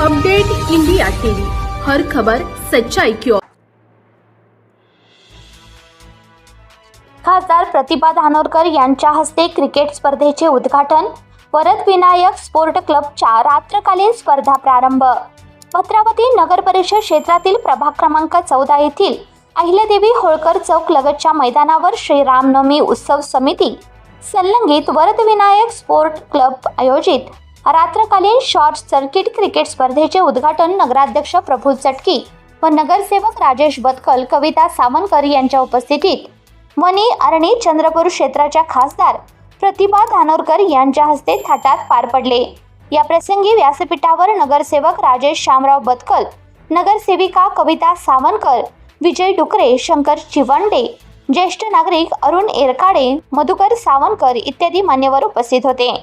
Update India TV, हर खबर सच्चाई की ओर। खासदार प्रतिभा धानोरकर यांच्या हस्ते क्रिकेट स्पर्धेचे उद्घाटन। वरदविनायक स्पोर्ट क्लबच्या रात्रकालीन स्पर्धा प्रारंभ। भद्रावती नगर परिषद क्षेत्रातील प्रभाग क्रमांक 14 येथील अहिल्यादेवी होळकर चौक लगतच्या मैदानावर श्री रामनवमी उत्सव समिती संलग्नित वरदविनायक स्पोर्ट क्लब आयोजित रात्रकालीन शॉर्ट सर्किट क्रिकेट स्पर्धेचे उद्घाटन नगराध्यक्ष प्रफुल्ल चटकी व नगरसेवक राजेश बदकल, कविता सावंतकर यांच्या उपस्थितीत वनी अरणी चंद्रपूर क्षेत्राच्या खासदार प्रतिभा धानोरकर यांच्या हस्ते थाटात पार पडले। या प्रसंगी व्यासपीठावर नगरसेवक राजेश शामराव बदकल, नगरसेविका कविता सावंतकर, विजय डुकरे, शंकर चिवंडे, ज्येष्ठ नागरिक अरुण एरकाडे, मधुकर सावंतकर इत्यादी मान्यवर उपस्थित होते।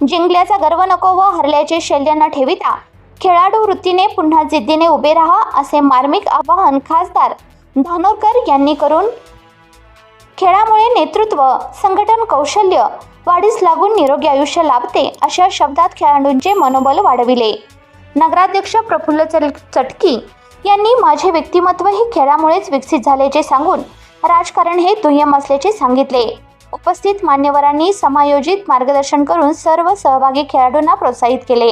जिंकल्याचा गर्व नको व हरल्याचे शल्य न ठेविता खेळाडू वृत्तीने पुन्हा जिद्दीने उभे राहा असे मार्मिक आवाहन खासदार धानोरकर यांनी करून खेळामुळे नेतृत्व, संघटन कौशल्य वाढीस लागून निरोगी आयुष्य लाभते अशा शब्दात खेळाडूंचे मनोबल वाढविले। नगराध्यक्ष प्रफुल्ल चटकी यांनी माझे व्यक्तिमत्व हे खेळामुळेच विकसित झाल्याचे सांगून राजकारण हे दुय्यम असल्याचे सांगितले। उपस्थित मान्यवरांनी समायोजित मार्गदर्शन करून सर्व सहभागी खेळाडूंना प्रोत्साहित केले।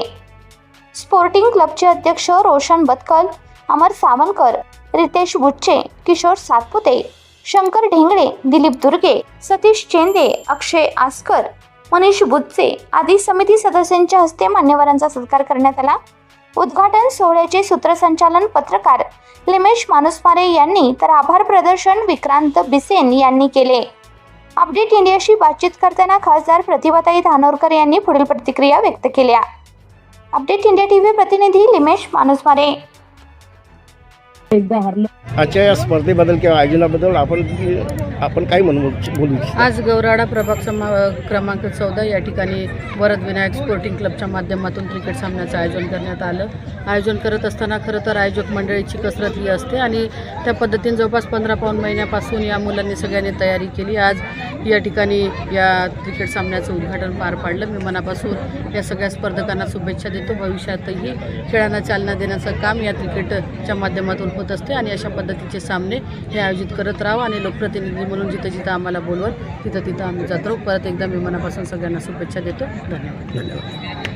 स्पोर्टिंग क्लबचे अध्यक्ष रोशन बदकल, अमर सावंतकर, रितेश बुच्चे, किशोर सातपुते, शंकर ढेंगळे, दिलीप दुर्गे, सतीश चेंदे, अक्षय आस्कर, मनीष बुच्चे आदी समिती सदस्यांच्या हस्ते मान्यवरांचा सत्कार करण्यात आला। उद्घाटन सोहळ्याचे सूत्रसंचालन पत्रकार लिमेश मानुसमारे यांनी तर आभार प्रदर्शन विक्रांत बिसेन यांनी केले। अपडेट इंडियाशी बातचीत करताना खासदार प्रतिभाताई धानोरकर यांनी पुढील प्रतिक्रिया व्यक्त केल्या। अपडेट इंडिया टीव्ही प्रतिनिधी लिमेश मानुसमारे। आजच्या या स्पर्धेबद्दल किंवा आयोजनाबद्दल आपण काय बोलू इच्छितो? आज गौराडा प्रभाग क्रमांक 14 या ठिकाणी वरदविनायक स्पोर्टिंग क्लबच्या माध्यमातून क्रिकेट सामन्याचं आयोजन करण्यात आलं। आयोजन करत असताना खरं तर आयोजक मंडळीची कसरत ही असते आणि त्या पद्धतीने जवळपास 15 पाऊण महिन्यापासून या मुलांनी सगळ्यांनी तयारी केली। आज या ठिकाणी या क्रिकेट सामन्याचं उद्घाटन पार पाडलं। मी मनापासून या सगळ्या स्पर्धकांना शुभेच्छा देतो। भविष्यातही खेळांना चालना देण्याचं काम या क्रिकेटच्या माध्यमातून होत असते आणि अशा पद्धतीचे सामने हे आयोजित करत राहावं आणि लोकप्रतिनिधी म्हणून जिथं जिथं आम्हाला बोलवत तिथं आम्ही जात राहू। परत एकदा मी मनापासून सगळ्यांना शुभेच्छा देतो। धन्यवाद। धन्यवाद।